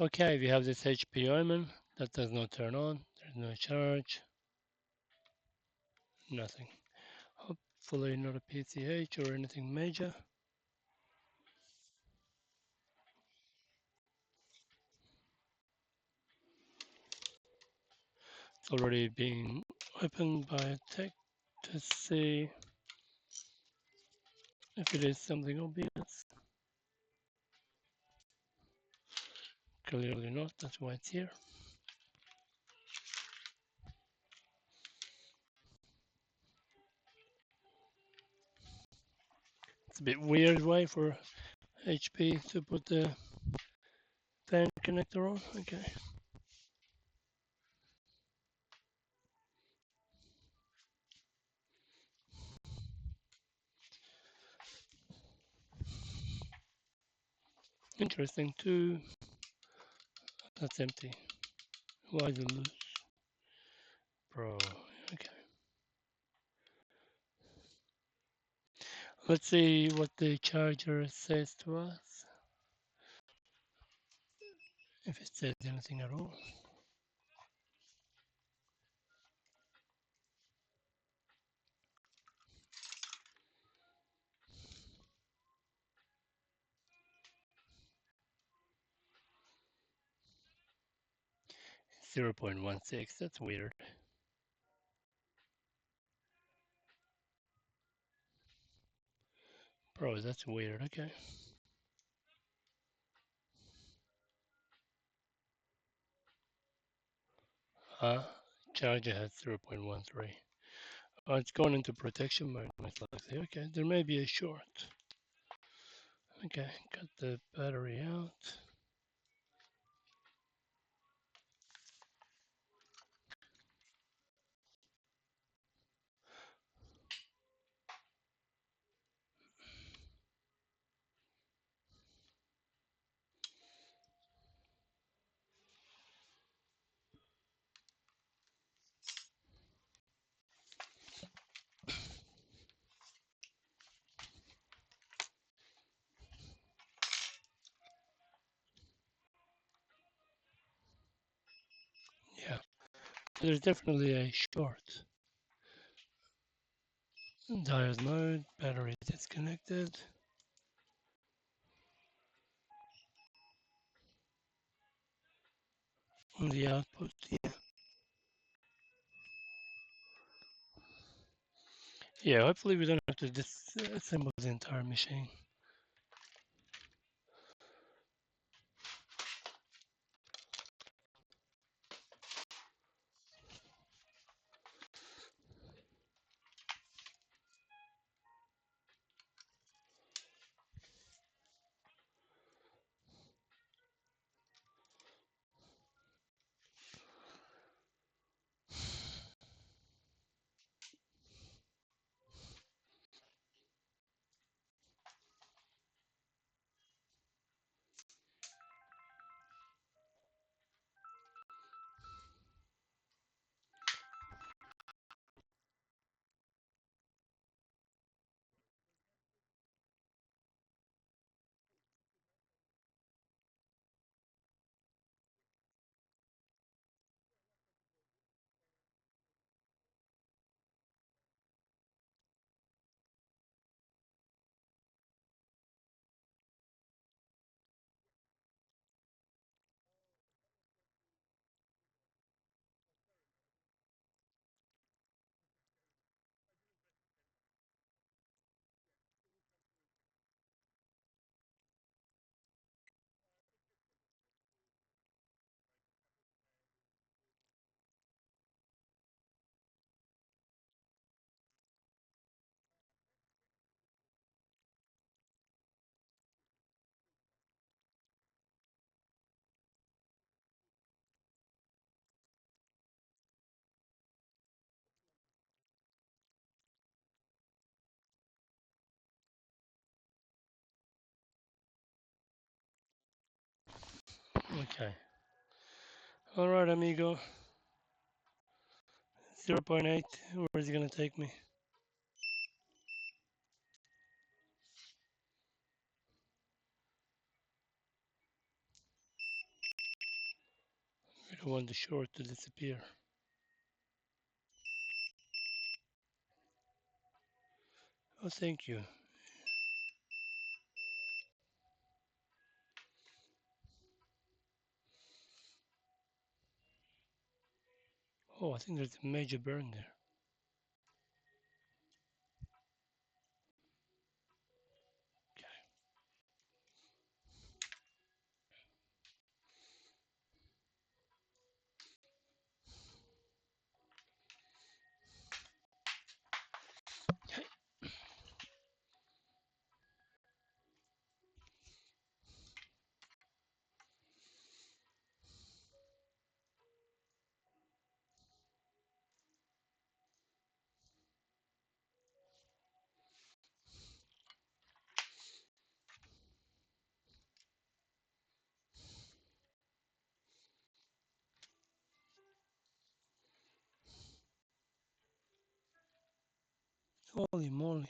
Okay, we have this HP omen that does not turn on. There's no charge, nothing. Hopefully not a PCH or anything major. It's already being opened by a tech to see if it is something obvious. Clearly not, that's why it's here. It's a bit weird way for HP to put the fan connector on. Okay. Interesting too. That's empty. Why is it loose? Bro. Okay. Let's see what the charger says to us. If it says anything at all. 0.16, that's weird. Bro, that's weird. Okay. Charger has 0.13. Oh, it's going into protection mode most likely. Okay, there may be a short. Okay, got the battery out. Yeah, there's definitely a short. Diode mode, battery disconnected. On the output, yeah. Yeah, hopefully we don't have to disassemble the entire machine. Okay. All right, amigo. 0.8. Where is it gonna take me? I want the short to disappear. Oh, thank you. Oh, I think there's a major burn there. Okay. Holy moly.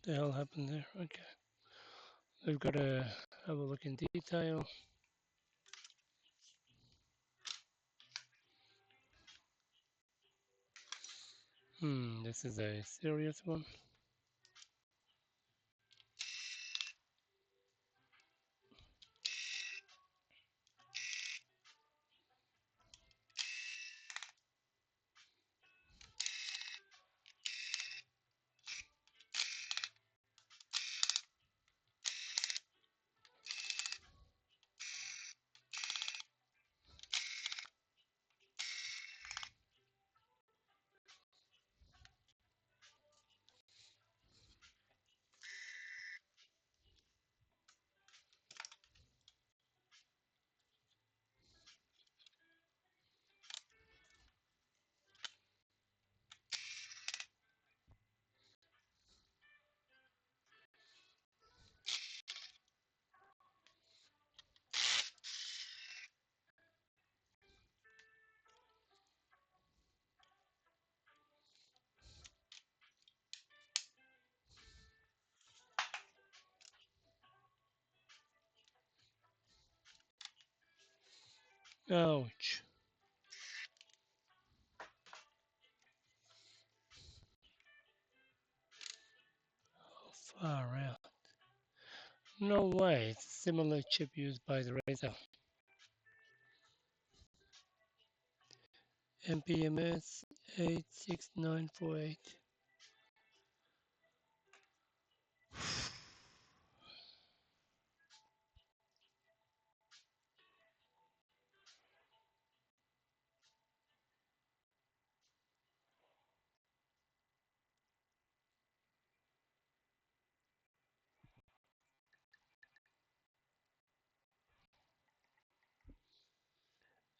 The hell happened there? Okay. We've got to have a look in detail. This is a serious one. Ouch. Far out. No way. It's a similar chip used by the Razer. MPMS 86948.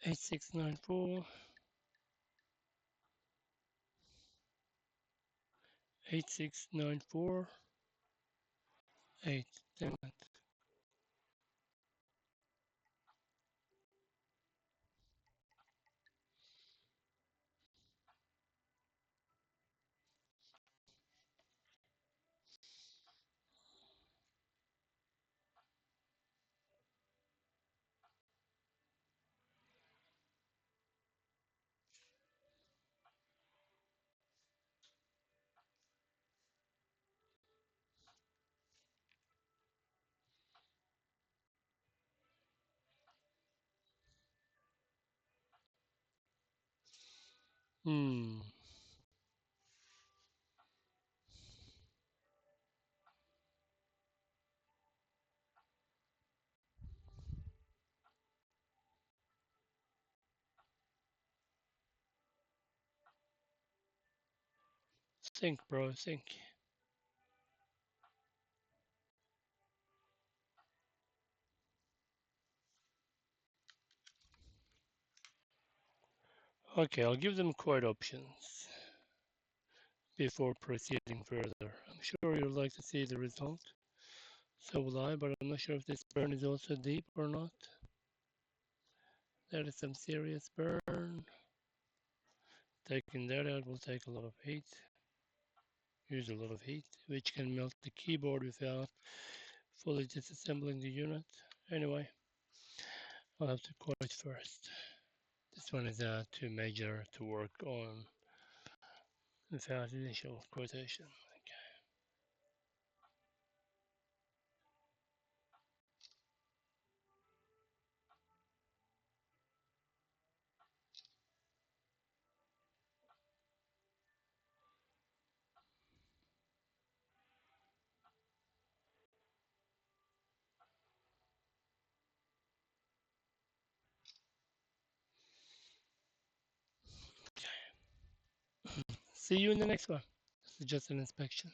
8694. 8694. 8. Damn it. Hmm. Think, bro. Think. Okay, I'll give them quote options before proceeding further. I'm sure you'd like to see the result. So will I, but I'm not sure if this burn is also deep or not. That is some serious burn. Taking that out will take a lot of heat. Use a lot of heat, which can melt the keyboard without fully disassembling the unit. Anyway, I'll have to quote first. This one is too major to work on without initial quotation. See you in the next one. This is just an inspection.